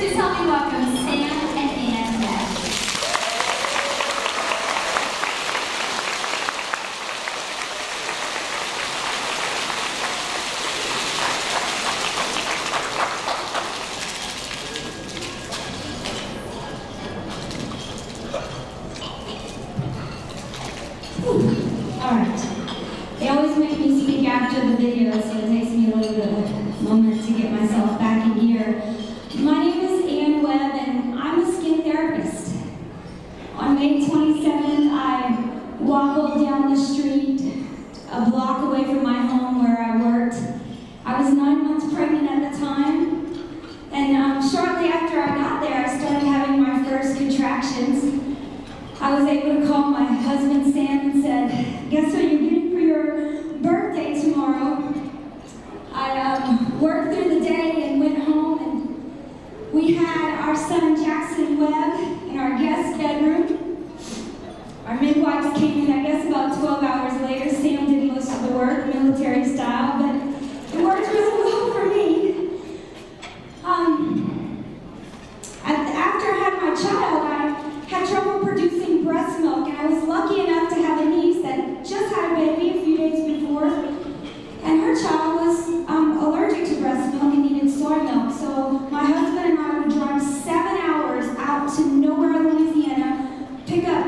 Please help me welcome Sam and Ann Webb. All right. They always make me speak after the video, so it takes me a little bit of a moment to get myself back in gear. My name is Ann Webb, and I'm a skin therapist. On May 27th, I waddled down the street a block away from my home where I worked. I was 9 months pregnant at the time, and shortly after I got there, I started having my first contractions. I was able to call my husband Sam and said, "Guess what you're getting for your birthday tomorrow?" I worked through the day and went home, and we had our son Jackson Webb in our guest bedroom. Our midwives came in, I guess, about 12 hours later. Sam did most of the work, military style, but it worked really well for me. After I had my child, I had trouble producing breast milk, and I was lucky enough to have a niece that just had a baby a few days before, and her child was allergic to breast milk and needed soy milk. So my husband and I would drive 7 hours out to nowhere, Louisiana, pick up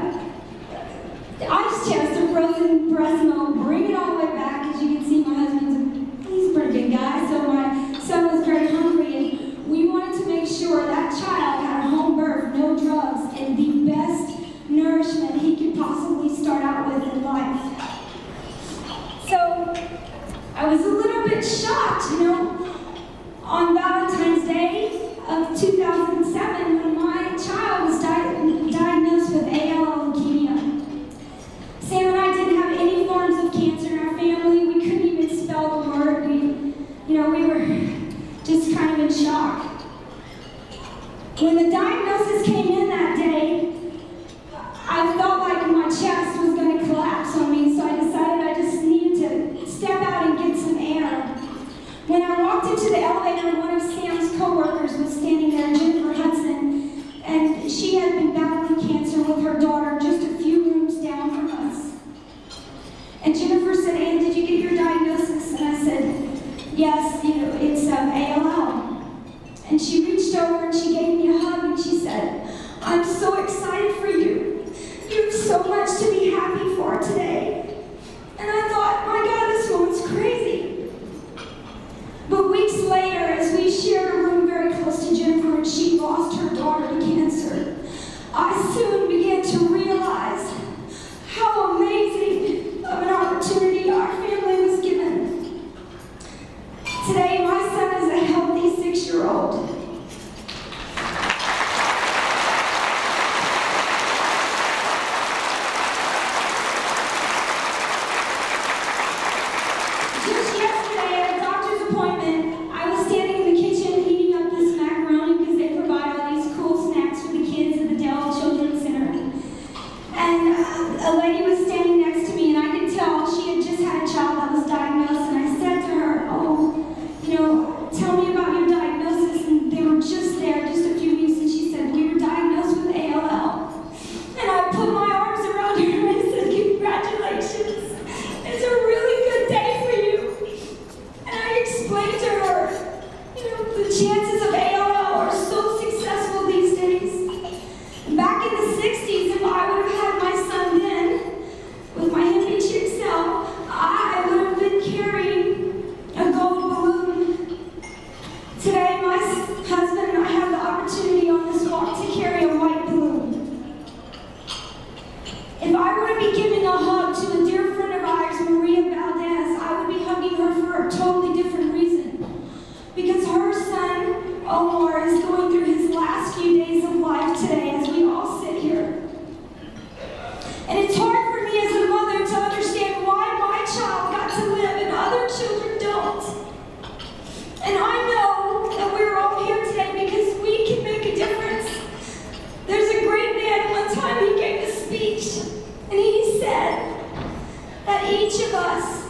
the ice chest of frozen breast milk, bring it all the way back. As you can see, my he's a pretty big guy, so my son was very hungry, and we wanted to make sure that child had a home birth, no drugs, and the best nourishment he could possibly start out with in life. So I was a little bit shocked, on Valentine's Day of 2007 when my child was diagnosed with ALL leukemia. Sam and I didn't have any forms of cancer in our family. We couldn't even spell the word. We were just kind of in shock. When the diagnosis came in that day, I felt like my chest was going to collapse on me, so I decided I just needed to step out and get some air. When I walked into the elevator, one of Sam's co-workers was standing there, Jennifer Hudson, and she had been battling cancer with her daughter just a few rooms down from us. And Jennifer said, "Ann, did you get your diagnosis?" And I said, "Yes, it's ALL." And she reached over and she gave me a hug and she said, "I'm so excited for you. You have so much to be happy for today." And I thought, my God, this woman's crazy. But weeks later, as we shared a room very close to Jennifer and she lost her daughter to cancer, I soon began to realize how amazing of an opportunity our family was given. Today, my son is a healthy 6-year-old. Just yesterday at a doctor's appointment, I was standing in the kitchen heating up this macaroni because they provide all these cool snacks for the kids at the Dell Children's Center. And a lady was standing next to me, and I could tell she had just had a child that was diagnosed, and I said to her, "Tell me about your diagnosis." And they were just there, just a few weeks, and she said, "We were diagnosed with ALL." And I put my arms around her and I said, "Congratulations. It's a really good day for you." And I explained to her, the chances of ALL are so successful these days. Back in the 60s, if I would have had my son then, with my hippie chick self, I would have been carrying a gold balloon. Today, my husband and I have the opportunity on this walk to carry a white balloon. If I were to be giving a hug to a dear friend of ours, Maria Valdez, I would be hugging her for a totally different reason. Because her son, Omar, is going through his last few days of life today as we all sit here. And it's hard for me as a mother to understand why my child got to live and other children don't. And I know that we're all here today because we can make a difference. There's a great man, one time he gave a speech, and he said that each of us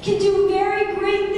can do very great